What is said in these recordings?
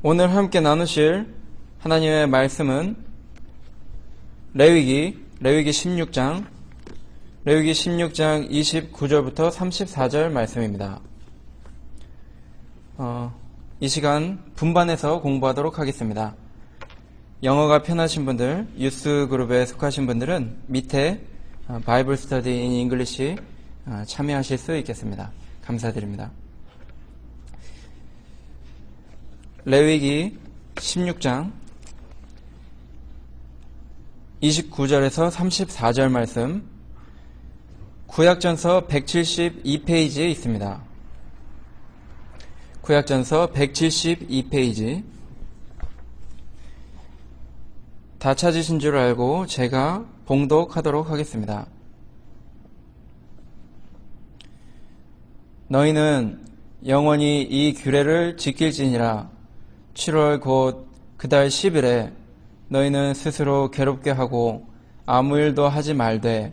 오늘 함께 나누실 하나님의 말씀은 레위기 16장 29절부터 34절 말씀입니다. 이 시간 분반해서 공부하도록 하겠습니다. 영어가 편하신 분들, 유스 그룹에 속하신 분들은 밑에 바이블 스터디 인 잉글리시 참여하실 수 있겠습니다. 감사드립니다. 레위기 16장 29절에서 34절 말씀, 구약전서 172페이지에 있습니다. 구약전서 172페이지. 다 찾으신 줄 알고 제가 봉독하도록 하겠습니다. 너희는 영원히 이 규례를 지킬지니라. 7월 곧 그달 10일에 너희는 스스로 괴롭게 하고 아무 일도 하지 말되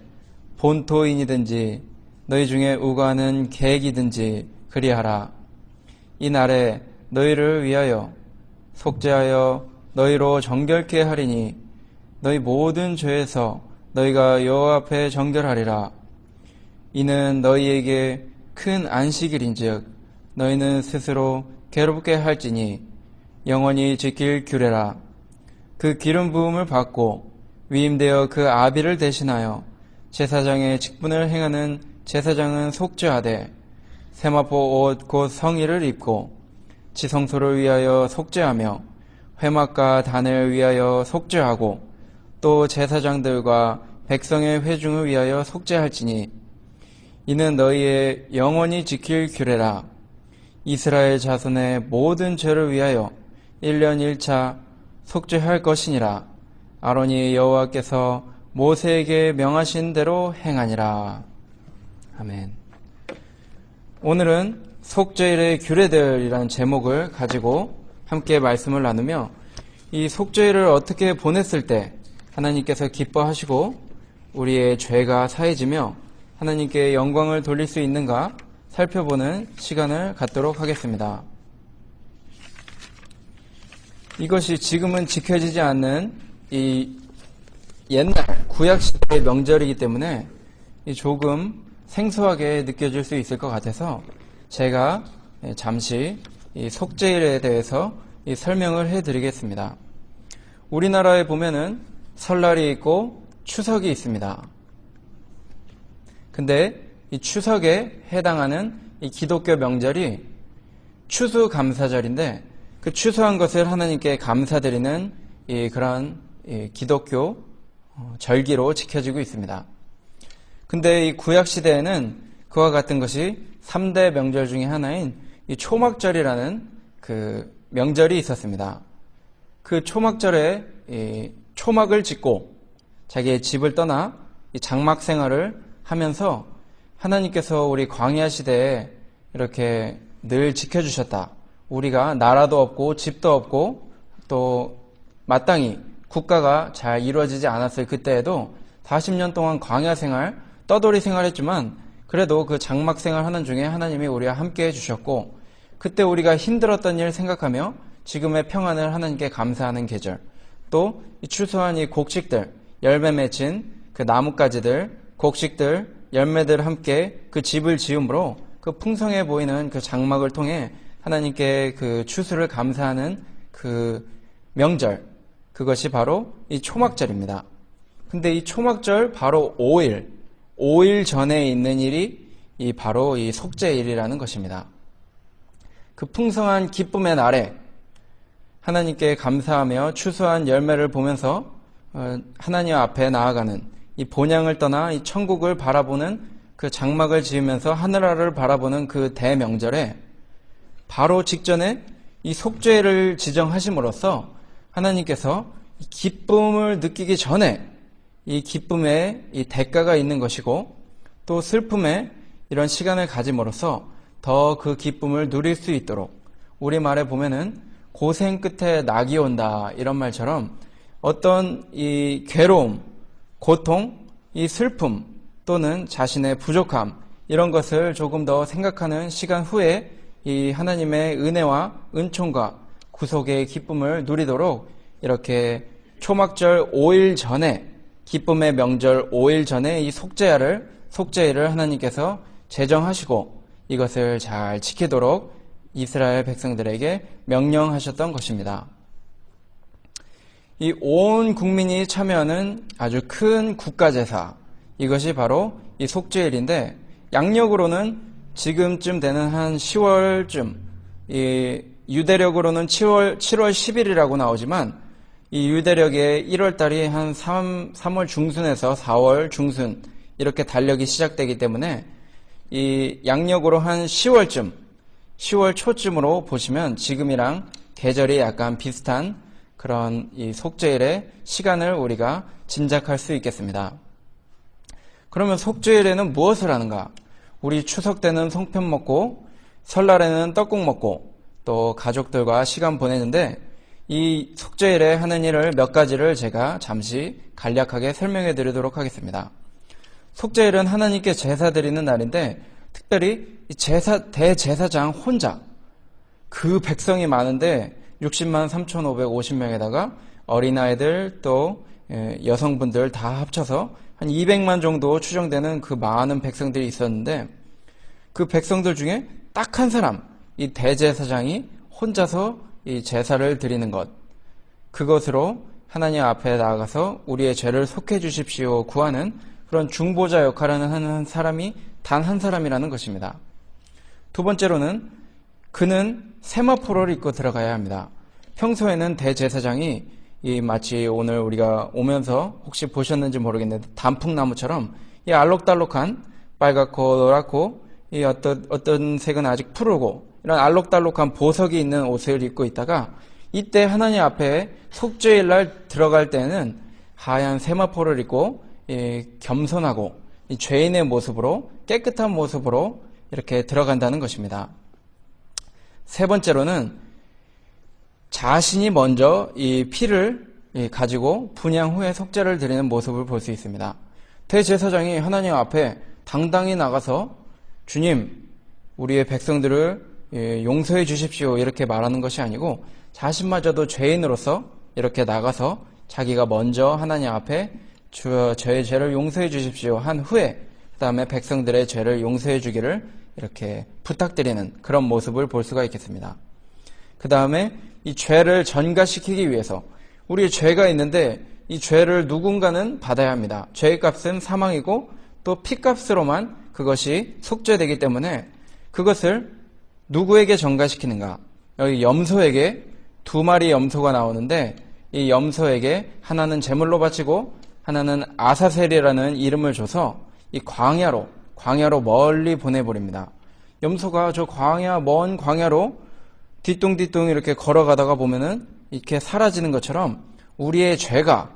본토인이든지 너희 중에 우고하는 객이든지 그리하라. 이 날에 너희를 위하여 속죄하여 너희로 정결케 하리니 너희 모든 죄에서 너희가 여호와 앞에 정결하리라. 이는 너희에게 큰 안식일인즉 너희는 스스로 괴롭게 할지니 영원히 지킬 규례라. 그 기름 부음을 받고 위임되어 그 아비를 대신하여 제사장의 직분을 행하는 제사장은 속죄하되 세마포 옷 곧 성의를 입고 지성소를 위하여 속죄하며 회막과 단을 위하여 속죄하고 또 제사장들과 백성의 회중을 위하여 속죄할지니 이는 너희의 영원히 지킬 규례라. 이스라엘 자손의 모든 죄를 위하여 1년 1차 속죄할 것이니라. 아론이 여호와께서 모세에게 명하신 대로 행하니라. 아멘. 오늘은 속죄일의 규례들이라는 제목을 가지고 함께 말씀을 나누며 이 속죄일을 어떻게 보냈을 때 하나님께서 기뻐하시고 우리의 죄가 사해지며 하나님께 영광을 돌릴 수 있는가 살펴보는 시간을 갖도록 하겠습니다. 이것이 지금은 지켜지지 않는 이 옛날 구약시대의 명절이기 때문에 조금 생소하게 느껴질 수 있을 것 같아서 제가 잠시 이 속죄일에 대해서 설명을 해드리겠습니다. 우리나라에 보면은 설날이 있고 추석이 있습니다. 근데 이 추석에 해당하는 이 기독교 명절이 추수감사절인데 그 추수한 것을 하나님께 감사드리는 그런 기독교 절기로 지켜지고 있습니다. 근데 이 구약시대에는 그와 같은 것이 3대 명절 중에 하나인 이 초막절이라는 그 명절이 있었습니다. 그 초막절에 초막을 짓고 자기의 집을 떠나 이 장막 생활을 하면서 하나님께서 우리 광야 시대에 이렇게 늘 지켜주셨다. 우리가 나라도 없고 집도 없고 또 마땅히 국가가 잘 이루어지지 않았을 그때에도 40년 동안 광야 생활, 떠돌이 생활했지만 그래도 그 장막 생활 하는 중에 하나님이 우리와 함께 해주셨고 그때 우리가 힘들었던 일 생각하며 지금의 평안을 하나님께 감사하는 계절, 또 추수한 이 곡식들, 열매 맺힌 그 나뭇가지들, 곡식들, 열매들 함께 그 집을 지음으로 그 풍성해 보이는 그 장막을 통해 하나님께 그 추수를 감사하는 그 명절, 그것이 바로 이 초막절입니다. 근데 이 초막절 바로 5일 전에 있는 일이 바로 이 속죄일이라는 것입니다. 그 풍성한 기쁨의 날에 하나님께 감사하며 추수한 열매를 보면서 하나님 앞에 나아가는 이 본향을 떠나 이 천국을 바라보는 그 장막을 지으면서 하늘나라를 바라보는 그 대명절에 바로 직전에 이 속죄를 지정하심으로써 하나님께서 기쁨을 느끼기 전에 이 기쁨에 이 대가가 있는 것이고 또 슬픔에 이런 시간을 가짐으로써 더 그 기쁨을 누릴 수 있도록, 우리말에 보면은 고생 끝에 낙이 온다 이런 말처럼 어떤 이 괴로움, 고통, 이 슬픔 또는 자신의 부족함 이런 것을 조금 더 생각하는 시간 후에 이 하나님의 은혜와 은총과 구속의 기쁨을 누리도록 이렇게 초막절 5일 전에, 기쁨의 명절 5일 전에 이 속죄일을 하나님께서 제정하시고 이것을 잘 지키도록 이스라엘 백성들에게 명령하셨던 것입니다. 이 온 국민이 참여하는 아주 큰 국가제사, 이것이 바로 이 속죄일인데, 양력으로는 지금쯤 되는 한 10월쯤, 이 유대력으로는 7월 10일이라고 나오지만, 이 유대력의 1월달이 한 3월 중순에서 4월 중순 이렇게 달력이 시작되기 때문에 이 양력으로 한 10월쯤, 10월 초쯤으로 보시면 지금이랑 계절이 약간 비슷한 그런 이 속죄일의 시간을 우리가 짐작할 수 있겠습니다. 그러면 속죄일에는 무엇을 하는가? 우리 추석 때는 송편 먹고 설날에는 떡국 먹고 또 가족들과 시간 보내는데, 이 속죄일에 하는 일을 몇 가지를 제가 잠시 간략하게 설명해 드리도록 하겠습니다. 속죄일은 하나님께 제사 드리는 날인데, 특별히 대제사장 혼자, 그 백성이 많은데 60만 3,550명에다가 어린아이들 또 여성분들 다 합쳐서 한 200만 정도 추정되는 그 많은 백성들이 있었는데, 그 백성들 중에 딱 한 사람, 이 대제사장이 혼자서 이 제사를 드리는 것, 그것으로 하나님 앞에 나아가서 우리의 죄를 속해 주십시오 구하는 그런 중보자 역할을 하는 사람이 단 한 사람이라는 것입니다. 두 번째로는 그는 세마포로를 입고 들어가야 합니다. 평소에는 대제사장이 마치 오늘 우리가 오면서 혹시 보셨는지 모르겠는데 단풍나무처럼 이 알록달록한 빨갛고 노랗고 이 어떤 색은 아직 푸르고 이런 알록달록한 보석이 있는 옷을 입고 있다가, 이때 하나님 앞에 속죄일날 들어갈 때는 하얀 세마포를 입고 겸손하고 죄인의 모습으로, 깨끗한 모습으로 이렇게 들어간다는 것입니다. 세 번째로는 자신이 먼저 이 피를 가지고 분향 후에 속죄를 드리는 모습을 볼 수 있습니다. 대제사장이 하나님 앞에 당당히 나가서 주님, 우리의 백성들을 용서해 주십시오 이렇게 말하는 것이 아니고, 자신마저도 죄인으로서 이렇게 나가서 자기가 먼저 하나님 앞에 저의 죄를 용서해 주십시오 한 후에 그 다음에 백성들의 죄를 용서해 주기를 이렇게 부탁드리는 그런 모습을 볼 수가 있겠습니다. 그 다음에 이 죄를 전가시키기 위해서, 우리의 죄가 있는데 이 죄를 누군가는 받아야 합니다. 죄의 값은 사망이고 또 피값으로만 그것이 속죄되기 때문에 그것을 누구에게 전가시키는가? 여기 염소에게 2마리 염소가 나오는데, 이 염소에게 하나는 제물로 바치고 하나는 아사셀이라는 이름을 줘서 이 광야로 멀리 보내버립니다. 염소가 저 먼 광야로 뒤뚱뒤뚱 이렇게 걸어가다가 보면은 이렇게 사라지는 것처럼 우리의 죄가,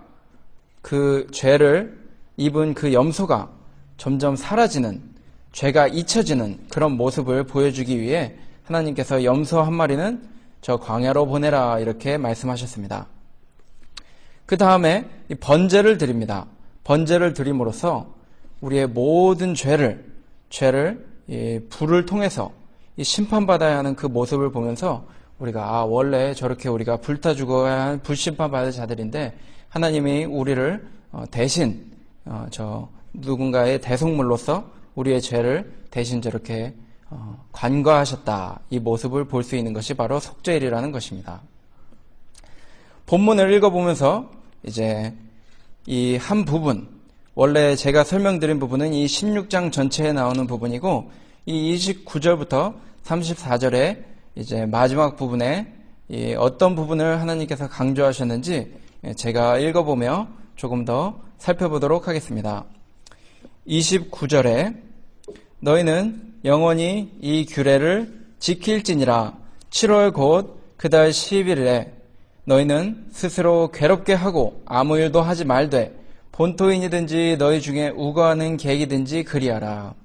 그 죄를 입은 그 염소가 점점 사라지는, 죄가 잊혀지는 그런 모습을 보여주기 위해 하나님께서 염소 한 마리는 저 광야로 보내라 이렇게 말씀하셨습니다. 그 다음에 이 번제를 드립니다. 번제를 드림으로써 우리의 모든 죄를 이 불을 통해서 이 심판받아야 하는 그 모습을 보면서 우리가 원래 저렇게 우리가 불타 죽어야 한 불심판받을 자들인데 하나님이 우리를 대신 저 누군가의 대속물로서 우리의 죄를 대신 저렇게 관과하셨다, 이 모습을 볼 수 있는 것이 바로 속죄일이라는 것입니다. 본문을 읽어보면서 이제 이 한 부분, 원래 제가 설명드린 부분은 이 16장 전체에 나오는 부분이고, 이 29절부터 34절에 이제 마지막 부분에 이 어떤 부분을 하나님께서 강조하셨는지 제가 읽어보며 조금 더 살펴보도록 하겠습니다. 29절에 너희는 영원히 이 규례를 지킬지니라. 7월 곧 그달 10일에 너희는 스스로 괴롭게 하고 아무 일도 하지 말되 본토인이든지 너희 중에 우거하는 객이든지 그리하라.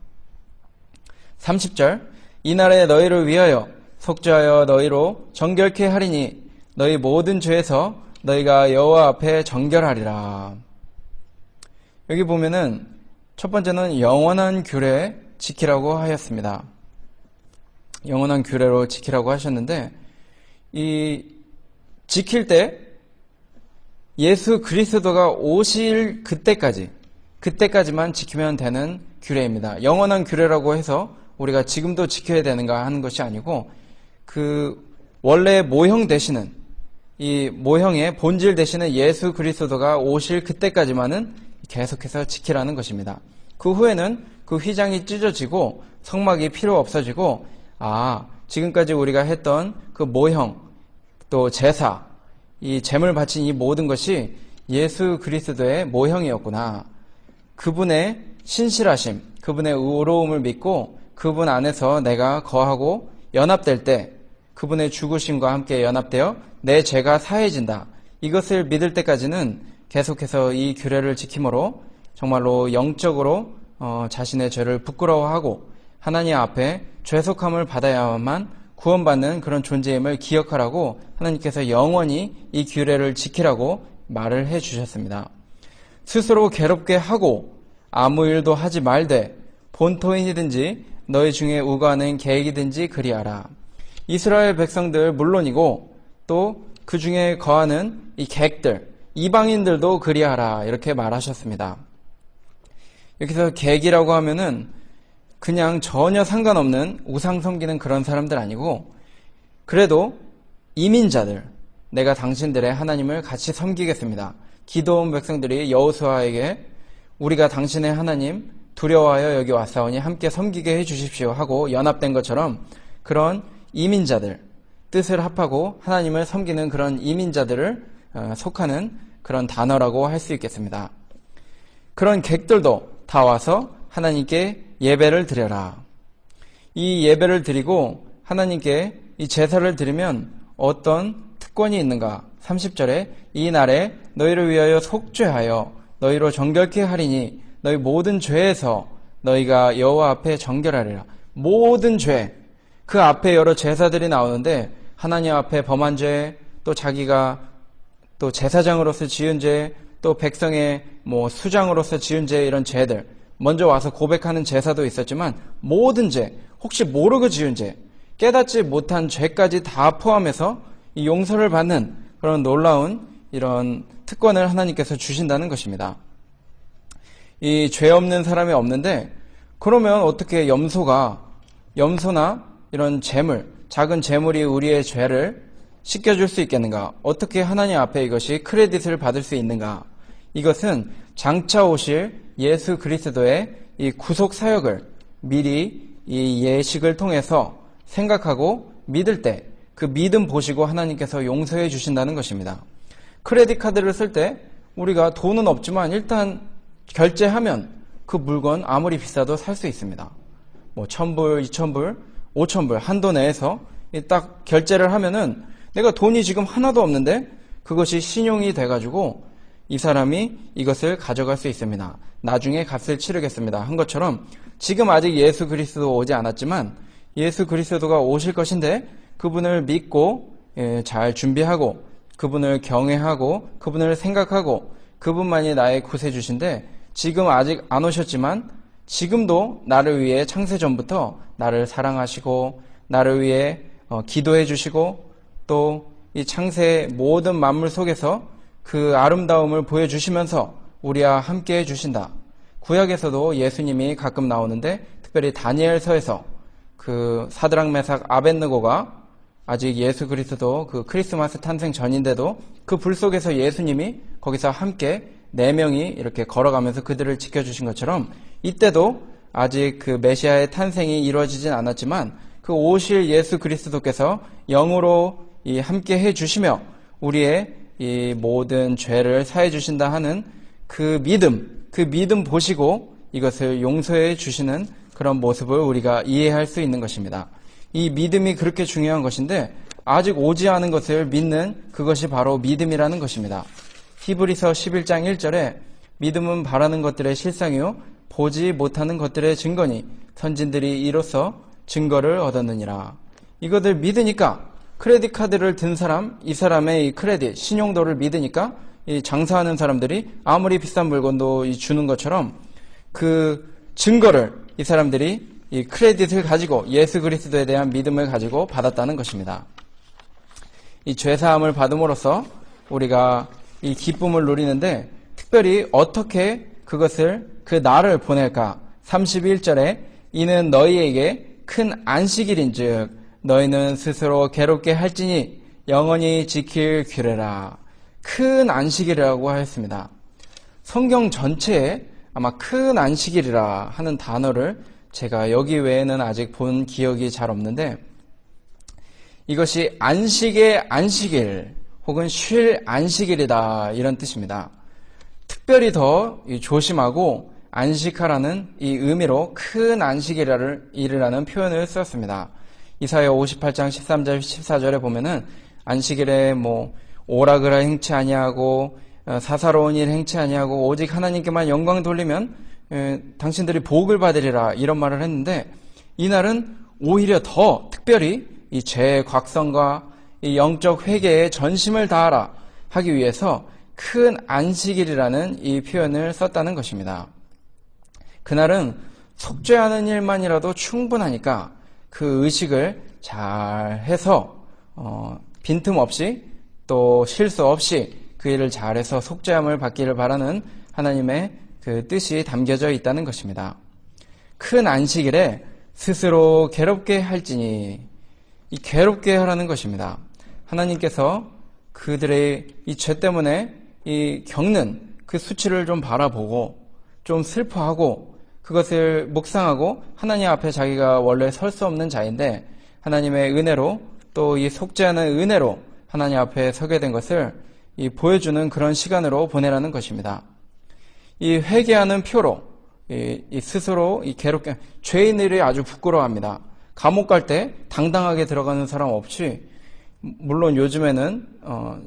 30절 이날에 너희를 위하여 속죄하여 너희로 정결케 하리니 너희 모든 죄에서 너희가 여호와 앞에 정결하리라. 여기 보면은 첫 번째는 영원한 규례 지키라고 하였습니다. 영원한 규례로 지키라고 하셨는데, 이 지킬 때 예수 그리스도가 오실 그때까지만 지키면 되는 규례입니다. 영원한 규례라고 해서 우리가 지금도 지켜야 되는가 하는 것이 아니고 그 원래 모형 되시는 이 모형의 본질 되시는 예수 그리스도가 오실 그때까지만은 계속해서 지키라는 것입니다. 그 후에는 그 휘장이 찢어지고 성막이 필요 없어지고 지금까지 우리가 했던 그 모형 또 제사 이 제물 바친 이 모든 것이 예수 그리스도의 모형이었구나. 그분의 신실하심, 그분의 의로움을 믿고 그분 안에서 내가 거하고 연합될 때 그분의 죽으심과 함께 연합되어 내 죄가 사해진다. 이것을 믿을 때까지는 계속해서 이 규례를 지킴으로 정말로 영적으로 자신의 죄를 부끄러워하고 하나님 앞에 죄속함을 받아야만 구원받는 그런 존재임을 기억하라고 하나님께서 영원히 이 규례를 지키라고 말을 해주셨습니다. 스스로 괴롭게 하고 아무 일도 하지 말되 본토인이든지 너희 중에 우거하는 계획이든지 그리하라. 이스라엘 백성들 물론이고 또 그 중에 거하는 이 객들, 이방인들도 그리하라 이렇게 말하셨습니다. 여기서 객이라고 하면은 그냥 전혀 상관없는 우상 섬기는 그런 사람들 아니고 그래도 이민자들, 내가 당신들의 하나님을 같이 섬기겠습니다. 기도온 백성들이 여호수아에게 우리가 당신의 하나님 두려워하여 여기 왔사오니 함께 섬기게 해주십시오 하고 연합된 것처럼 그런 이민자들, 뜻을 합하고 하나님을 섬기는 그런 이민자들을 속하는 그런 단어라고 할 수 있겠습니다. 그런 객들도 다 와서 하나님께 예배를 드려라. 이 예배를 드리고 하나님께 이 제사를 드리면 어떤 특권이 있는가? 30절에 이 날에 너희를 위하여 속죄하여 너희로 정결케 하리니 너희 모든 죄에서 너희가 여호와 앞에 정결하리라. 모든 죄, 그 앞에 여러 제사들이 나오는데 하나님 앞에 범한 죄, 또 자기가 또 제사장으로서 지은 죄, 또 백성의 수장으로서 지은 죄, 이런 죄들 먼저 와서 고백하는 제사도 있었지만 모든 죄, 혹시 모르고 지은 죄, 깨닫지 못한 죄까지 다 포함해서 이 용서를 받는 그런 놀라운 이런 특권을 하나님께서 주신다는 것입니다. 이 죄 없는 사람이 없는데 그러면 어떻게 염소나 이런 재물, 작은 재물이 우리의 죄를 씻겨줄 수 있겠는가? 어떻게 하나님 앞에 이것이 크레딧을 받을 수 있는가? 이것은 장차 오실 예수 그리스도의 이 구속 사역을 미리 이 예식을 통해서 생각하고 믿을 때 그 믿음 보시고 하나님께서 용서해 주신다는 것입니다. 크레딧 카드를 쓸 때 우리가 돈은 없지만 일단 결제하면 그 물건 아무리 비싸도 살 수 있습니다. 1,000불, 2,000불, 5,000불 한도 내에서 딱 결제를 하면은 내가 돈이 지금 하나도 없는데 그것이 신용이 돼가지고 이 사람이 이것을 가져갈 수 있습니다. 나중에 값을 치르겠습니다 한 것처럼 지금 아직 예수 그리스도 오지 않았지만 예수 그리스도가 오실 것인데 그분을 믿고 잘 준비하고 그분을 경외하고 그분을 생각하고 그분만이 나의 구세주신데 지금 아직 안 오셨지만 지금도 나를 위해 창세전부터 나를 사랑하시고 나를 위해 기도해 주시고 또 이 창세의 모든 만물 속에서 그 아름다움을 보여주시면서 우리와 함께 해주신다. 구약에서도 예수님이 가끔 나오는데 특별히 다니엘서에서 그 사드락 메삭 아벳느고가 아직 예수 그리스도 그 크리스마스 탄생 전인데도 그 불 속에서 예수님이 거기서 함께 4명이 이렇게 걸어가면서 그들을 지켜주신 것처럼 이때도 아직 그 메시아의 탄생이 이루어지진 않았지만 그 오실 예수 그리스도께서 영으로 함께 해주시며 우리의 이 모든 죄를 사해 주신다 하는 그 믿음 보시고 이것을 용서해 주시는 그런 모습을 우리가 이해할 수 있는 것입니다. 이 믿음이 그렇게 중요한 것인데 아직 오지 않은 것을 믿는 그것이 바로 믿음이라는 것입니다. 히브리서 11장 1절에 믿음은 바라는 것들의 실상이요 보지 못하는 것들의 증거니 선진들이 이로써 증거를 얻었느니라. 이것을 믿으니까 크레딧 카드를 든 사람, 이 사람의 이 크레딧, 신용도를 믿으니까 이 장사하는 사람들이 아무리 비싼 물건도 주는 것처럼 그 증거를 이 사람들이 이 크레딧을 가지고 예수 그리스도에 대한 믿음을 가지고 받았다는 것입니다. 이 죄사함을 받음으로써 우리가 이 기쁨을 누리는데 특별히 어떻게 그것을 그 날을 보낼까? 31절에 이는 너희에게 큰 안식일인즉 너희는 스스로 괴롭게 할지니 영원히 지킬 규례라. 큰 안식일이라고 하였습니다. 성경 전체에 아마 큰 안식일이라 하는 단어를 제가 여기 외에는 아직 본 기억이 잘 없는데 이것이 안식의 안식일 혹은 쉴 안식일이다 이런 뜻입니다. 특별히 더 조심하고 안식하라는 이 의미로 큰 안식일이라는 표현을 썼습니다. 이사야 58장 13절 14절에 보면은 안식일에 오락을 행치 아니하고 사사로운 일 행치 아니하고 오직 하나님께만 영광 돌리면 당신들이 복을 받으리라 이런 말을 했는데 이날은 오히려 더 특별히 이 죄의 곽성과 이 영적 회개에 전심을 다하라 하기 위해서 큰 안식일이라는 이 표현을 썼다는 것입니다. 그날은 속죄하는 일만이라도 충분하니까 그 의식을 잘 해서 빈틈없이 또 실수 없이 그 일을 잘해서 속죄함을 받기를 바라는 하나님의 그 뜻이 담겨져 있다는 것입니다. 큰 안식일에 스스로 괴롭게 할지니 이 괴롭게 하라는 것입니다. 하나님께서 그들의 이 죄 때문에 이 겪는 그 수치를 좀 바라보고 좀 슬퍼하고 그것을 묵상하고 하나님 앞에 자기가 원래 설 수 없는 자인데 하나님의 은혜로 또 이 속죄하는 은혜로 하나님 앞에 서게 된 것을 이 보여주는 그런 시간으로 보내라는 것입니다. 이 회개하는 표로 이 스스로 이 괴롭게 죄인들이 아주 부끄러워합니다. 감옥 갈 때 당당하게 들어가는 사람 없이 물론 요즘에는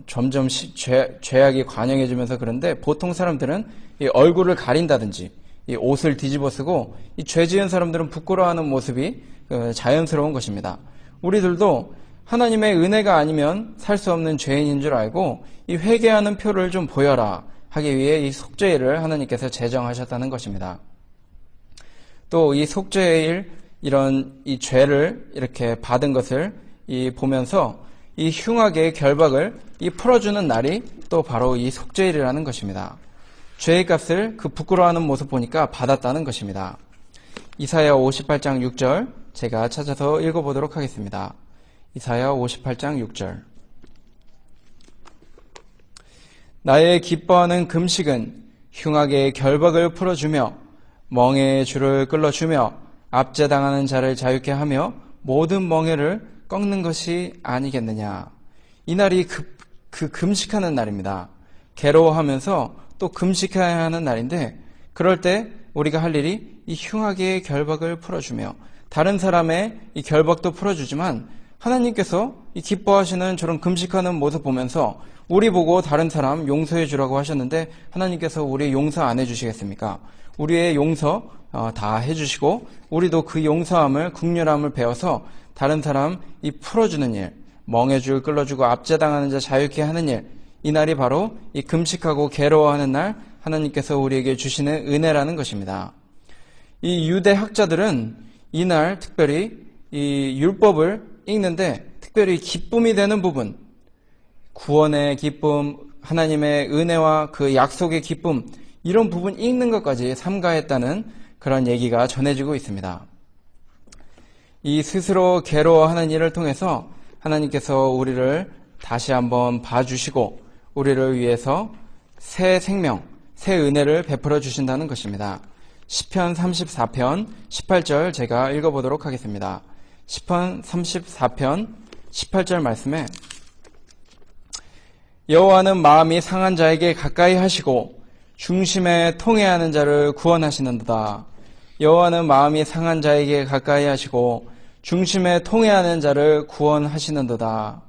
점점 죄악이 관영해지면서 그런데 보통 사람들은 이 얼굴을 가린다든지 이 옷을 뒤집어 쓰고 이 죄 지은 사람들은 부끄러워하는 모습이 자연스러운 것입니다. 우리들도 하나님의 은혜가 아니면 살 수 없는 죄인인 줄 알고 이 회개하는 표를 좀 보여라 하기 위해 이 속죄일을 하나님께서 제정하셨다는 것입니다. 또 이 속죄일 이런 이 죄를 이렇게 받은 것을 이 보면서 이 흉악의 결박을 이 풀어주는 날이 또 바로 이 속죄일이라는 것입니다. 죄의 값을 그 부끄러워하는 모습 보니까 받았다는 것입니다. 이사야 58장 6절 제가 찾아서 읽어보도록 하겠습니다. 이사야 58장 6절 나의 기뻐하는 금식은 흉악의 결박을 풀어주며 멍에의 줄을 끌어주며 압제당하는 자를 자유케 하며 모든 멍에를 꺾는 것이 아니겠느냐. 이날이 그 금식하는 날입니다. 괴로워하면서 또 금식해야 하는 날인데 그럴 때 우리가 할 일이 이 흉악의 결박을 풀어주며 다른 사람의 이 결박도 풀어주지만 하나님께서 이 기뻐하시는 저런 금식하는 모습 보면서 우리 보고 다른 사람 용서해 주라고 하셨는데 하나님께서 우리 용서 안 해주시겠습니까? 우리의 용서 다 해주시고 우리도 그 용서함을 긍휼함을 배워서 다른 사람 이 풀어주는 일, 멍에줄 끌어주고 압제당하는 자 자유케 하는 일, 이 날이 바로 이 금식하고 괴로워하는 날 하나님께서 우리에게 주시는 은혜라는 것입니다. 이 유대 학자들은 이날 특별히 이 율법을 읽는데 특별히 기쁨이 되는 부분, 구원의 기쁨, 하나님의 은혜와 그 약속의 기쁨 이런 부분 읽는 것까지 삼가했다는 그런 얘기가 전해지고 있습니다. 이 스스로 괴로워하는 일을 통해서 하나님께서 우리를 다시 한번 봐주시고 우리를 위해서 새 생명, 새 은혜를 베풀어 주신다는 것입니다. 시편 34편 18절 제가 읽어보도록 하겠습니다. 시편 34편 18절 말씀에 여호와는 마음이 상한 자에게 가까이 하시고 중심에 통회하는 자를 구원하시는도다. 여호와는 마음이 상한 자에게 가까이 하시고 중심에 통회하는 자를 구원하시는도다.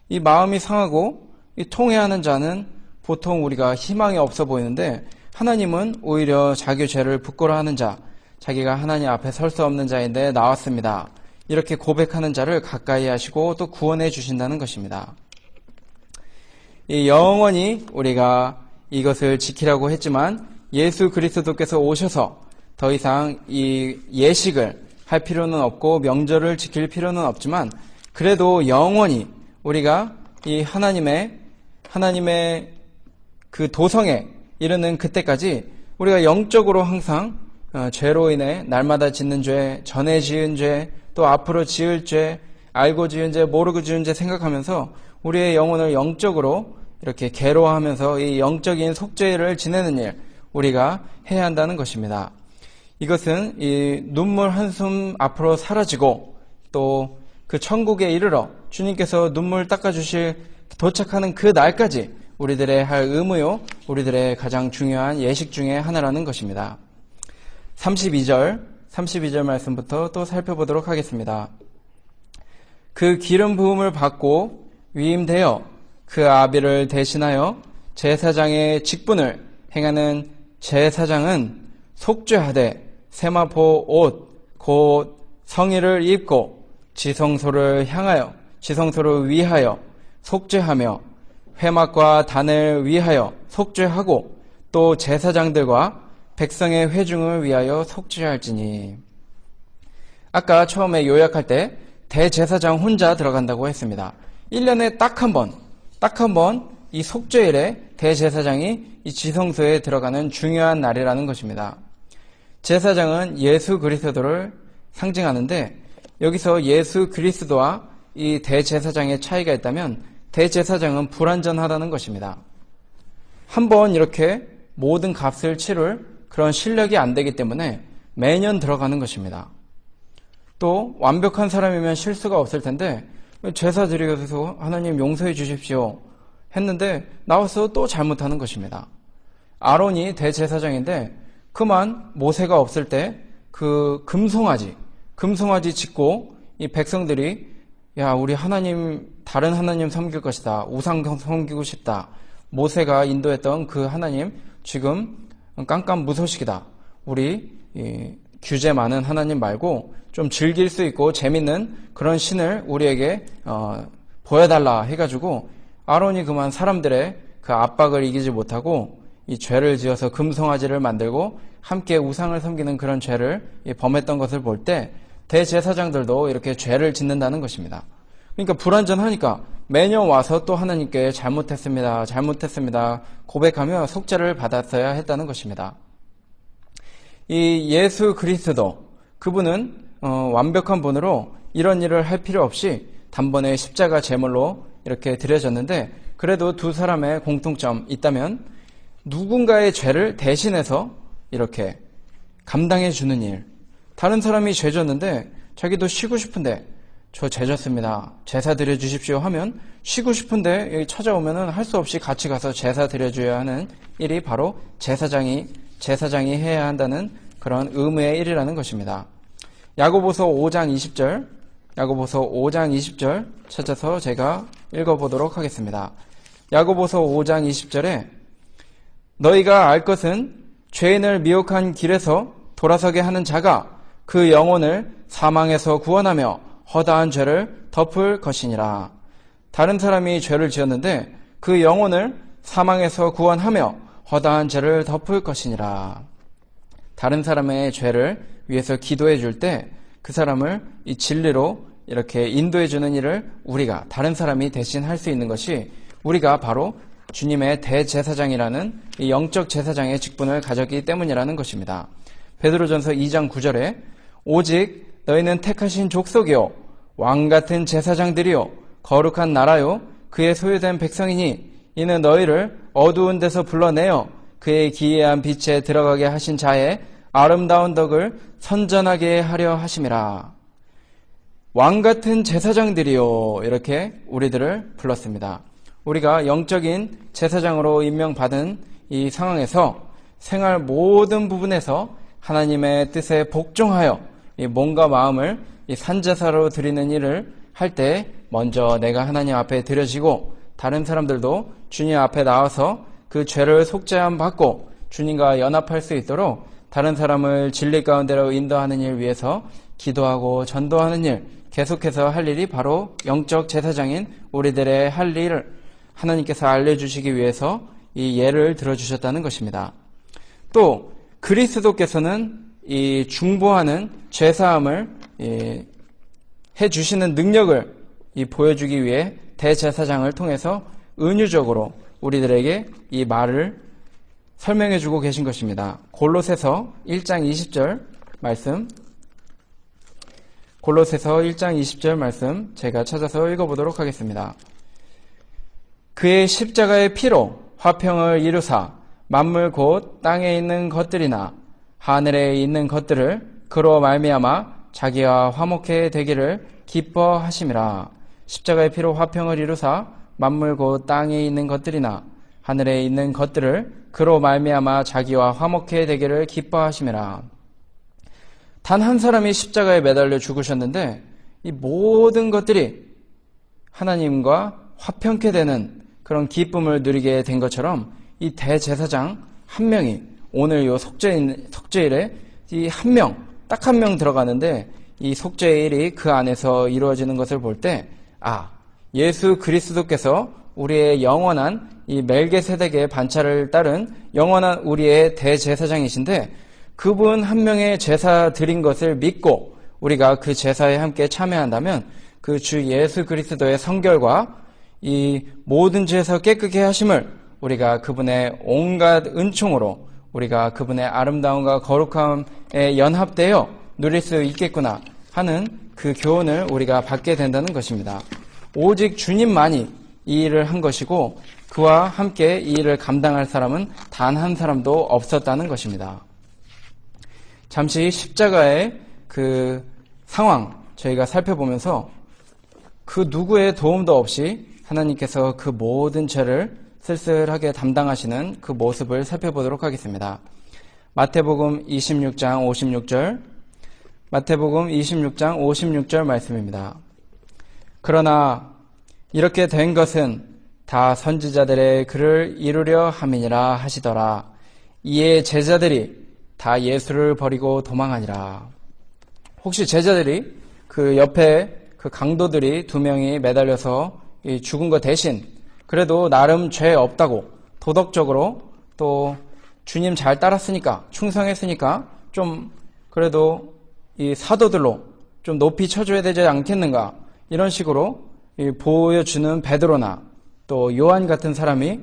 이 마음이 상하고 이 통회하는 자는 보통 우리가 희망이 없어 보이는데 하나님은 오히려 자기 죄를 부끄러워하는 자, 자기가 하나님 앞에 설 수 없는 자인데 나왔습니다. 이렇게 고백하는 자를 가까이 하시고 또 구원해 주신다는 것입니다. 이 영원히 우리가 이것을 지키라고 했지만 예수 그리스도께서 오셔서 더 이상 이 예식을 할 필요는 없고 명절을 지킬 필요는 없지만 그래도 영원히 우리가 이 하나님의 그 도성에 이르는 그때까지 우리가 영적으로 항상 죄로 인해 날마다 짓는 죄, 전에 지은 죄, 또 앞으로 지을 죄, 알고 지은 죄, 모르고 지은 죄 생각하면서 우리의 영혼을 영적으로 이렇게 괴로워하면서 이 영적인 속죄를 지내는 일, 우리가 해야 한다는 것입니다. 이것은 이 눈물 한숨 앞으로 사라지고 또 그 천국에 이르러 주님께서 눈물 닦아주실 도착하는 그 날까지 우리들의 할 의무요, 우리들의 가장 중요한 예식 중에 하나라는 것입니다. 32절 말씀부터 또 살펴보도록 하겠습니다. 그 기름 부음을 받고 위임되어 그 아비를 대신하여 제사장의 직분을 행하는 제사장은 속죄하되 세마포 옷 곧 성의를 입고 지성소를 위하여 속죄하며 회막과 단을 위하여 속죄하고 또 제사장들과 백성의 회중을 위하여 속죄할지니. 아까 처음에 요약할 때 대제사장 혼자 들어간다고 했습니다. 1년에 딱 한 번 이 속죄일에 대제사장이 이 지성소에 들어가는 중요한 날이라는 것입니다. 제사장은 예수 그리스도를 상징하는데 여기서 예수 그리스도와 이 대제사장의 차이가 있다면 대제사장은 불완전하다는 것입니다. 한번 이렇게 모든 값을 치를 그런 실력이 안 되기 때문에 매년 들어가는 것입니다. 또 완벽한 사람이면 실수가 없을 텐데 제사 드리고서 하나님 용서해 주십시오 했는데 나와서 또 잘못하는 것입니다. 아론이 대제사장인데 그만 모세가 없을 때 그 금송아지 짓고 이 백성들이 야 우리 하나님 다른 하나님 섬길 것이다. 우상 섬기고 싶다. 모세가 인도했던 그 하나님 지금 깜깜무소식이다. 우리 규제 많은 하나님 말고 좀 즐길 수 있고 재밌는 그런 신을 우리에게 보여달라 해가지고 아론이 그만 사람들의 그 압박을 이기지 못하고 이 죄를 지어서 금송아지를 만들고 함께 우상을 섬기는 그런 죄를 범했던 것을 볼 때 대제사장들도 이렇게 죄를 짓는다는 것입니다. 그러니까 불완전하니까 매년 와서 또 하나님께 잘못했습니다 고백하며 속죄를 받았어야 했다는 것입니다. 이 예수 그리스도 그분은 완벽한 분으로 이런 일을 할 필요 없이 단번에 십자가 제물로 이렇게 드려졌는데 그래도 두 사람의 공통점 있다면 누군가의 죄를 대신해서 이렇게 감당해 주는 일. 다른 사람이 죄 졌는데 자기도 쉬고 싶은데 저 죄 졌습니다. 제사 드려 주십시오 하면 쉬고 싶은데 찾아오면은 할 수 없이 같이 가서 제사 드려 줘야 하는 일이 바로 제사장이 해야 한다는 그런 의무의 일이라는 것입니다. 야고보서 5장 20절 찾아서 제가 읽어보도록 하겠습니다. 야고보서 5장 20절에 너희가 알 것은 죄인을 미혹한 길에서 돌아서게 하는 자가 그 영혼을 사망에서 구원하며 허다한 죄를 덮을 것이니라. 다른 사람이 죄를 지었는데 그 영혼을 사망에서 구원하며 허다한 죄를 덮을 것이니라. 다른 사람의 죄를 위해서 기도해 줄 때 그 사람을 이 진리로 이렇게 인도해 주는 일을 우리가 다른 사람이 대신 할 수 있는 것이 우리가 바로 주님의 대제사장이라는 이 영적 제사장의 직분을 가졌기 때문이라는 것입니다. 베드로전서 2장 9절에 오직 너희는 택하신 족속이요 왕같은 제사장들이요 거룩한 나라요 그의 소유된 백성이니 이는 너희를 어두운 데서 불러내어 그의 기이한 빛에 들어가게 하신 자의 아름다운 덕을 선전하게 하려 하심이라. 왕같은 제사장들이요 이렇게 우리들을 불렀습니다. 우리가 영적인 제사장으로 임명받은 이 상황에서 생활 모든 부분에서 하나님의 뜻에 복종하여 이 몸과 마음을 이 산제사로 드리는 일을 할 때 먼저 내가 하나님 앞에 드려지고 다른 사람들도 주님 앞에 나와서 그 죄를 속죄함 받고 주님과 연합할 수 있도록 다른 사람을 진리 가운데로 인도하는 일 위해서 기도하고 전도하는 일 계속해서 할 일이 바로 영적 제사장인 우리들의 할 일을 하나님께서 알려주시기 위해서 이 예를 들어주셨다는 것입니다. 또 그리스도께서는 이 중보하는 죄사함을 해주시는 능력을 보여주기 위해 대제사장을 통해서 은유적으로 우리들에게 이 말을 설명해 주고 계신 것입니다. 골로새서 1장 20절 말씀, 골로새서 1장 20절 말씀 제가 찾아서 읽어보도록 하겠습니다. 그의 십자가의 피로 화평을 이루사 만물 곧 땅에 있는 것들이나 하늘에 있는 것들을 그로 말미암아 자기와 화목해 되기를 기뻐하심이라. 십자가의 피로 화평을 이루사 만물 곧 땅에 있는 것들이나 하늘에 있는 것들을 그로 말미암아 자기와 화목해 되기를 기뻐하심이라. 단 한 사람이 십자가에 매달려 죽으셨는데 이 모든 것들이 하나님과 화평케 되는 그런 기쁨을 누리게 된 것처럼 이 대제사장 한 명이 오늘 요 속죄일에 이 한 명, 딱 한 명 들어가는데 이 속죄일이 그 안에서 이루어지는 것을 볼 때 예수 그리스도께서 우리의 영원한 이 멜기세덱의 반차를 따른 영원한 우리의 대제사장이신데 그분 한 명의 제사 드린 것을 믿고 우리가 그 제사에 함께 참여한다면 그 주 예수 그리스도의 성결과 이 모든 죄에서 깨끗게 하심을 우리가 그분의 온갖 은총으로 우리가 그분의 아름다움과 거룩함에 연합되어 누릴 수 있겠구나 하는 그 교훈을 우리가 받게 된다는 것입니다. 오직 주님만이 이 일을 한 것이고 그와 함께 이 일을 감당할 사람은 단 한 사람도 없었다는 것입니다. 잠시 십자가의 그 상황 저희가 살펴보면서 그 누구의 도움도 없이 하나님께서 그 모든 죄를 쓸쓸하게 담당하시는 그 모습을 살펴보도록 하겠습니다. 마태복음 26장 56절 마태복음 26장 56절 말씀입니다. 그러나 이렇게 된 것은 다 선지자들의 글을 이루려 함이니라 하시더라. 이에 제자들이 다 예수를 버리고 도망하니라. 혹시 제자들이 그 옆에 그 강도들이 두 명이 매달려서 죽은 것 대신 그래도 나름 죄 없다고 도덕적으로 또 주님 잘 따랐으니까 충성했으니까 좀 그래도 이 사도들로 좀 높이 쳐줘야 되지 않겠는가 이런 식으로 보여주는 베드로나 또 요한 같은 사람이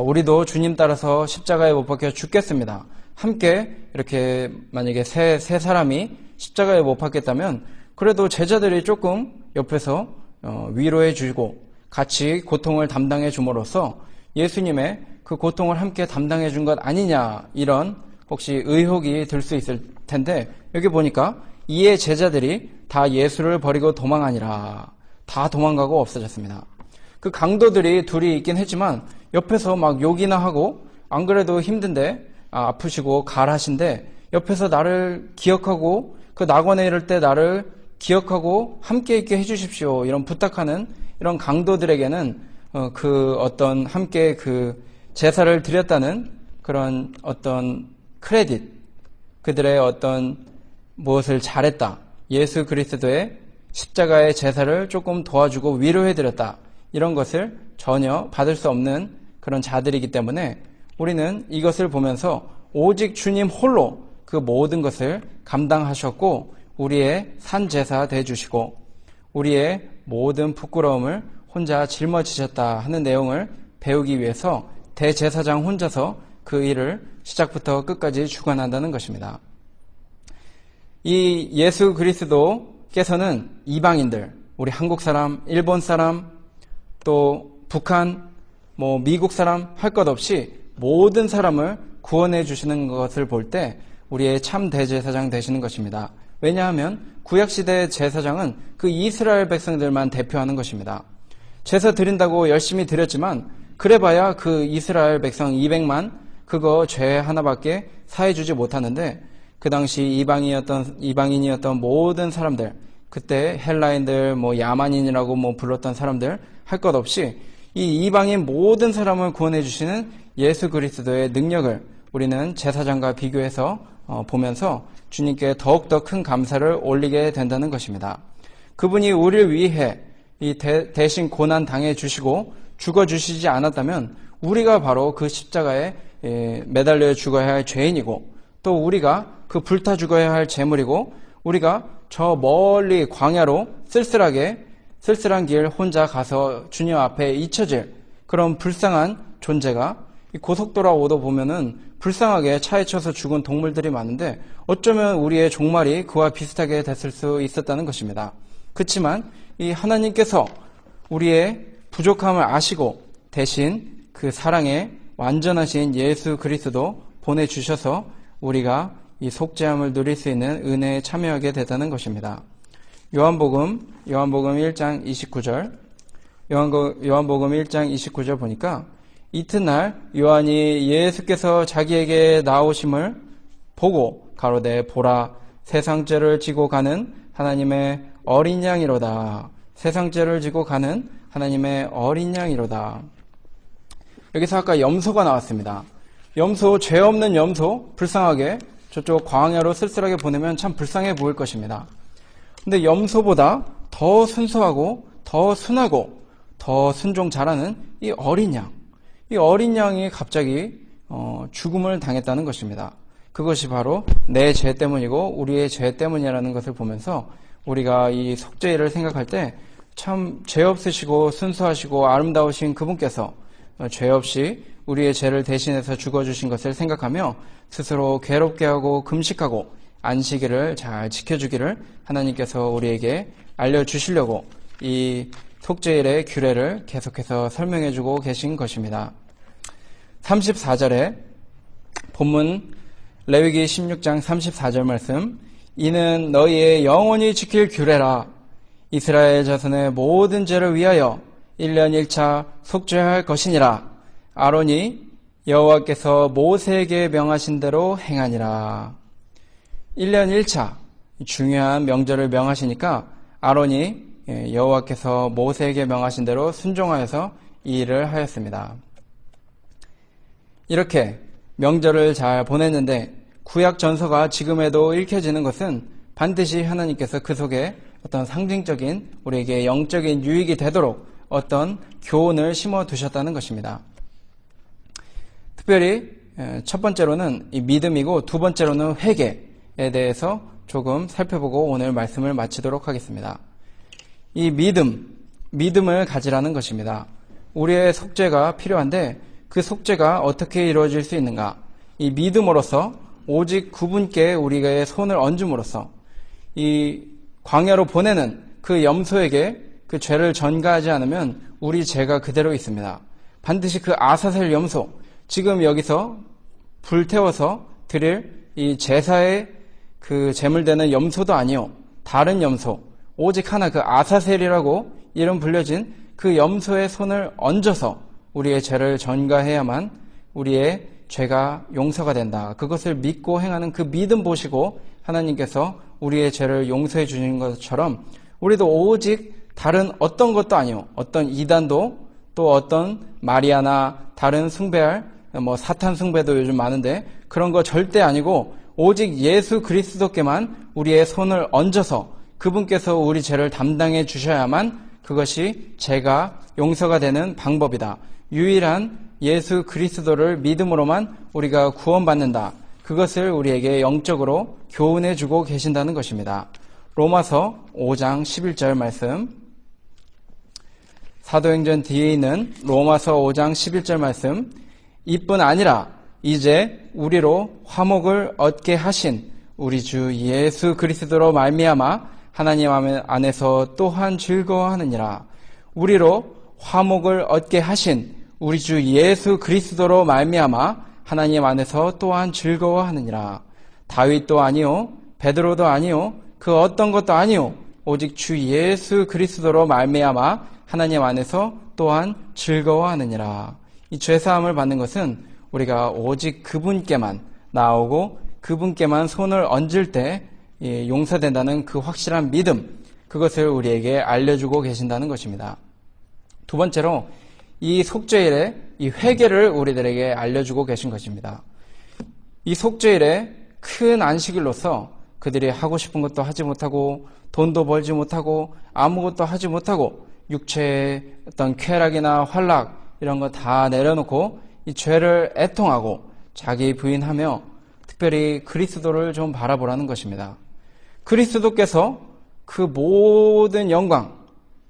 우리도 주님 따라서 십자가에 못 박혀 죽겠습니다. 함께 이렇게 만약에 세 사람이 십자가에 못 박겠다면 그래도 제자들이 조금 옆에서 위로해 주고 같이 고통을 담당해 줌으로써 예수님의 그 고통을 함께 담당해 준 것 아니냐 이런 혹시 의혹이 들 수 있을 텐데 여기 보니까 이에 제자들이 다 예수를 버리고 도망하니라. 다 도망가고 없어졌습니다. 그 강도들이 둘이 있긴 했지만 옆에서 막 욕이나 하고 안 그래도 힘든데 아프시고 갈하신데 옆에서 나를 기억하고 그 낙원에 이를 때 나를 기억하고 함께 있게 해주십시오 이런 부탁하는 이런 강도들에게는 그 어떤 함께 그 제사를 드렸다는 그런 어떤 크레딧 그들의 어떤 무엇을 잘했다 예수 그리스도의 십자가의 제사를 조금 도와주고 위로해드렸다 이런 것을 전혀 받을 수 없는 그런 자들이기 때문에 우리는 이것을 보면서 오직 주님 홀로 그 모든 것을 감당하셨고 우리의 산제사 되어주시고 우리의 모든 부끄러움을 혼자 짊어지셨다 하는 내용을 배우기 위해서 대제사장 혼자서 그 일을 시작부터 끝까지 주관한다는 것입니다. 이 예수 그리스도께서는 이방인들, 우리 한국 사람, 일본 사람, 또 북한, 미국 사람 할 것 없이 모든 사람을 구원해 주시는 것을 볼 때 우리의 참 대제사장 되시는 것입니다. 왜냐하면 구약시대의 제사장은 그 이스라엘 백성들만 대표하는 것입니다. 제사 드린다고 열심히 드렸지만 그래봐야 그 이스라엘 백성 200만 그거 죄 하나밖에 사해주지 못하는데 그 당시 이방인이었던 모든 사람들 그때 헬라인들 야만인이라고 불렀던 사람들 할 것 없이 이 이방인 모든 사람을 구원해 주시는 예수 그리스도의 능력을 우리는 제사장과 비교해서 보면서 주님께 더욱더 큰 감사를 올리게 된다는 것입니다. 그분이 우리를 위해 이 대신 고난 당해 주시고 죽어 주시지 않았다면 우리가 바로 그 십자가에 매달려 죽어야 할 죄인이고 또 우리가 그 불타 죽어야 할 재물이고 우리가 저 멀리 광야로 쓸쓸하게 쓸쓸한 길 혼자 가서 주님 앞에 잊혀질 그런 불쌍한 존재가 이 고속도로 오도 보면은 불쌍하게 차에 쳐서 죽은 동물들이 많은데 어쩌면 우리의 종말이 그와 비슷하게 됐을 수 있었다는 것입니다. 그렇지만 이 하나님께서 우리의 부족함을 아시고 대신 그 사랑에 완전하신 예수 그리스도 보내주셔서 우리가 이 속죄함을 누릴 수 있는 은혜에 참여하게 되다는 것입니다. 요한복음 1장 29절 요한복음 1장 29절 보니까 이튿날 요한이 예수께서 자기에게 나오심을 보고 가로되 보라 세상 죄를 지고 가는 하나님의 어린 양이로다. 세상 죄를 지고 가는 하나님의 어린 양이로다. 여기서 아까 염소가 나왔습니다. 염소, 죄 없는 염소, 불쌍하게 저쪽 광야로 쓸쓸하게 보내면 참 불쌍해 보일 것입니다. 근데 염소보다 더 순수하고 더 순하고 더 순종 잘하는 이 어린 양. 이 어린 양이 갑자기 죽음을 당했다는 것입니다. 그것이 바로 내 죄 때문이고 우리의 죄 때문이라는 것을 보면서 우리가 이 속죄일을 생각할 때 참 죄 없으시고 순수하시고 아름다우신 그분께서 죄 없이 우리의 죄를 대신해서 죽어주신 것을 생각하며 스스로 괴롭게 하고 금식하고 안식일을 잘 지켜주기를 하나님께서 우리에게 알려주시려고 이 속죄일의 규례를 계속해서 설명해주고 계신 것입니다. 34절에 본문 레위기 16장 34절 말씀 이는 너희의 영원히 지킬 규례라 이스라엘 자손의 모든 죄를 위하여 1년 1차 속죄할 것이니라 아론이 여호와께서 모세에게 명하신 대로 행하니라. 1년 1차 중요한 명절을 명하시니까 아론이 여호와께서 모세에게 명하신 대로 순종하여서 이 일을 하였습니다. 이렇게 명절을 잘 보냈는데 구약 전서가 지금에도 읽혀지는 것은 반드시 하나님께서 그 속에 어떤 상징적인 우리에게 영적인 유익이 되도록 어떤 교훈을 심어 두셨다는 것입니다. 특별히 첫 번째로는 이 믿음이고 두 번째로는 회개에 대해서 조금 살펴보고 오늘 말씀을 마치도록 하겠습니다. 이 믿음을 가지라는 것입니다. 우리의 속죄가 필요한데 그 속죄가 어떻게 이루어질 수 있는가? 이 믿음으로써 오직 그분께 우리의 손을 얹음으로써 이 광야로 보내는 그 염소에게 그 죄를 전가하지 않으면 우리 죄가 그대로 있습니다. 반드시 그 아사셀 염소, 지금 여기서 불태워서 드릴 이 제사의 그 제물되는 염소도 아니요. 다른 염소, 오직 하나 그 아사셀이라고 이름 불려진 그 염소의 손을 얹어서 우리의 죄를 전가해야만 우리의 죄가 용서가 된다. 그것을 믿고 행하는 그 믿음 보시고 하나님께서 우리의 죄를 용서해 주시는 것처럼 우리도 오직 다른 어떤 것도 아니요. 어떤 이단도 또 어떤 마리아나 다른 숭배할 사탄 숭배도 요즘 많은데 그런 거 절대 아니고 오직 예수 그리스도께만 우리의 손을 얹어서 그분께서 우리 죄를 담당해 주셔야만 그것이 죄가 용서가 되는 방법이다. 유일한 예수 그리스도를 믿음으로만 우리가 구원받는다. 그것을 우리에게 영적으로 교훈해 주고 계신다는 것입니다. 로마서 5장 11절 말씀, 사도행전 뒤에 있는 로마서 5장 11절 말씀, 이뿐 아니라 이제 우리로 화목을 얻게 하신 우리 주 예수 그리스도로 말미암아 하나님 안에서 또한 즐거워하느니라. 우리로 화목을 얻게 하신 우리 주 예수 그리스도로 말미암아 하나님 안에서 또한 즐거워하느니라. 다윗도 아니요, 베드로도 아니요, 그 어떤 것도 아니요, 오직 주 예수 그리스도로 말미암아 하나님 안에서 또한 즐거워하느니라. 이 죄사함을 받는 것은 우리가 오직 그분께만 나오고 그분께만 손을 얹을 때 용서된다는 그 확실한 믿음, 그것을 우리에게 알려주고 계신다는 것입니다. 두 번째로 이 속죄일의 이 회개를 우리들에게 알려주고 계신 것입니다. 이 속죄일의 큰 안식일로서 그들이 하고 싶은 것도 하지 못하고 돈도 벌지 못하고 아무것도 하지 못하고 육체의 어떤 쾌락이나 활락 이런 거 다 내려놓고 이 죄를 애통하고 자기 부인하며 특별히 그리스도를 좀 바라보라는 것입니다. 그리스도께서 그 모든 영광,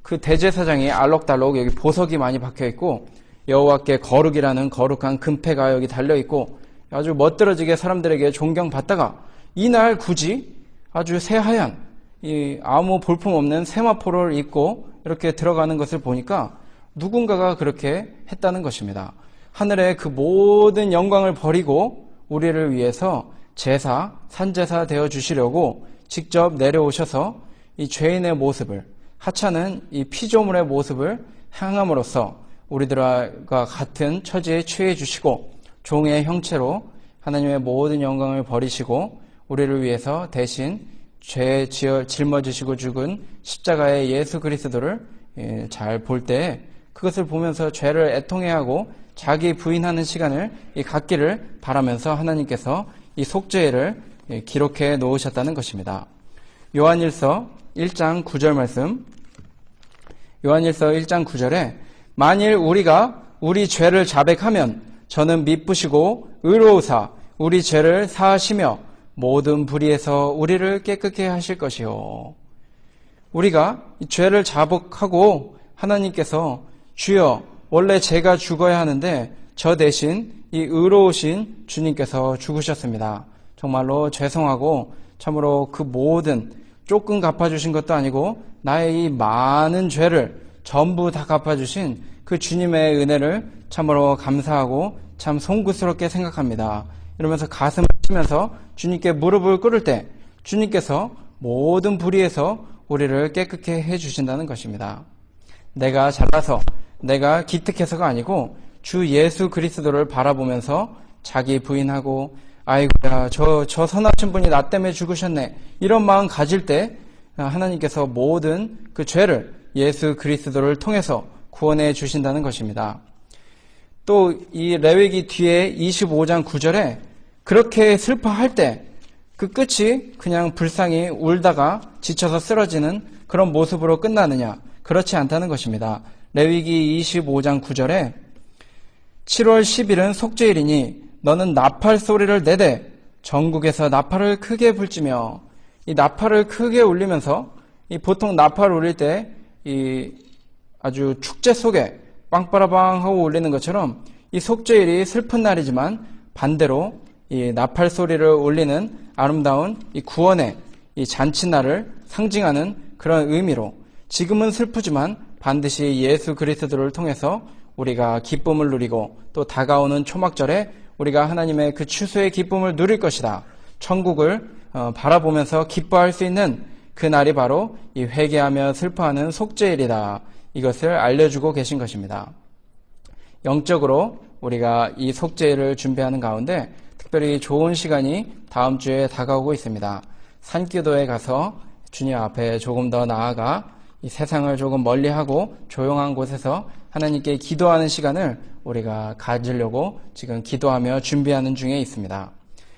그 대제사장이 알록달록 여기 보석이 많이 박혀 있고 여호와께 거룩이라는 거룩한 금패가 여기 달려 있고 아주 멋들어지게 사람들에게 존경받다가 이날 굳이 아주 새하얀 아무 볼품 없는 세마포를 입고 이렇게 들어가는 것을 보니까 누군가가 그렇게 했다는 것입니다. 하늘의 그 모든 영광을 버리고 우리를 위해서 제사, 산제사 되어 주시려고 직접 내려오셔서 이 죄인의 모습을, 하찮은 이 피조물의 모습을 향함으로써 우리들과 같은 처지에 처해 주시고 종의 형체로 하나님의 모든 영광을 버리시고 우리를 위해서 대신 죄 짊어지시고 죽은 십자가의 예수 그리스도를 잘 볼 때 그것을 보면서 죄를 애통해하고 자기 부인하는 시간을 갖기를 바라면서 하나님께서 이 속죄를 기록해 놓으셨다는 것입니다. 요한일서 1장 9절 말씀, 요한일서 1장 9절에 만일 우리가 우리 죄를 자백하면 저는 미쁘시고 의로우사 우리 죄를 사하시며 모든 불의에서 우리를 깨끗게 하실 것이요. 우리가 이 죄를 자복하고 하나님께서 주여 원래 제가 죽어야 하는데 저 대신 이 의로우신 주님께서 죽으셨습니다. 정말로 죄송하고 참으로 그 모든 조금 갚아주신 것도 아니고 나의 이 많은 죄를 전부 다 갚아주신 그 주님의 은혜를 참으로 감사하고 참 송구스럽게 생각합니다. 이러면서 가슴을 치면서 주님께 무릎을 꿇을 때 주님께서 모든 불의에서 우리를 깨끗게 해주신다는 것입니다. 내가 잘나서 내가 기특해서가 아니고 주 예수 그리스도를 바라보면서 자기 부인하고 아이고야 저 선하신 분이 나 때문에 죽으셨네 이런 마음 가질 때 하나님께서 모든 그 죄를 예수 그리스도를 통해서 구원해 주신다는 것입니다. 또 이 레위기 뒤에 25장 9절에 그렇게 슬퍼할 때 그 끝이 그냥 불쌍히 울다가 지쳐서 쓰러지는 그런 모습으로 끝나느냐? 그렇지 않다는 것입니다. 레위기 25장 9절에 7월 10일은 속죄일이니 너는 나팔 소리를 내되 전국에서 나팔을 크게 불지며 이 나팔을 크게 울리면서 이 보통 나팔 울릴 때 이 아주 축제 속에 빵빠라빵 하고 울리는 것처럼 이 속죄일이 슬픈 날이지만 반대로 이 나팔 소리를 울리는 아름다운 이 구원의 이 잔치날을 상징하는 그런 의미로 지금은 슬프지만 반드시 예수 그리스도를 통해서 우리가 기쁨을 누리고 또 다가오는 초막절에 우리가 하나님의 그 추수의 기쁨을 누릴 것이다. 천국을 바라보면서 기뻐할 수 있는 그 날이 바로 이 회개하며 슬퍼하는 속죄일이다. 이것을 알려주고 계신 것입니다. 영적으로 우리가 이 속죄일을 준비하는 가운데 특별히 좋은 시간이 다음 주에 다가오고 있습니다. 산기도에 가서 주님 앞에 조금 더 나아가 이 세상을 조금 멀리하고 조용한 곳에서 하나님께 기도하는 시간을 우리가 가지려고 지금 기도하며 준비하는 중에 있습니다.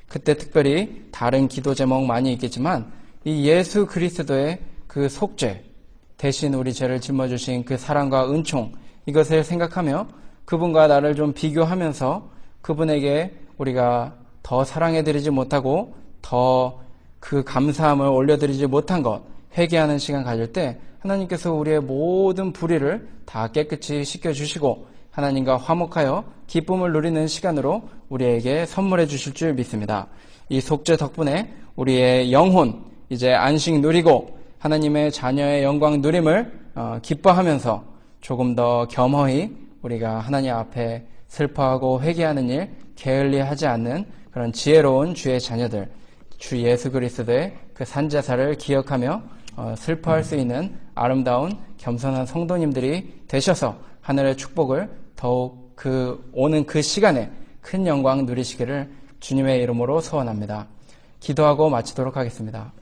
그때 특별히 다른 기도 제목 많이 있겠지만 이 예수 그리스도의 그 속죄 대신 우리 죄를 짊어주신 그 사랑과 은총 이것을 생각하며 그분과 나를 좀 비교하면서 그분에게 우리가 더 사랑해드리지 못하고 더 그 감사함을 올려드리지 못한 것 회개하는 시간 가질 때 하나님께서 우리의 모든 불의를 다 깨끗이 씻겨주시고 하나님과 화목하여 기쁨을 누리는 시간으로 우리에게 선물해 주실 줄 믿습니다. 이 속죄 덕분에 우리의 영혼 이제 안식 누리고 하나님의 자녀의 영광 누림을 기뻐하면서 조금 더 겸허히 우리가 하나님 앞에 슬퍼하고 회개하는 일 게을리하지 않는 그런 지혜로운 주의 자녀들 주 예수 그리스도의 그 산제사를 기억하며 슬퍼할 수 있는 아름다운 겸손한 성도님들이 되셔서 하늘의 축복을 더욱 오는 그 시간에 큰 영광 누리시기를 주님의 이름으로 소원합니다. 기도하고 마치도록 하겠습니다.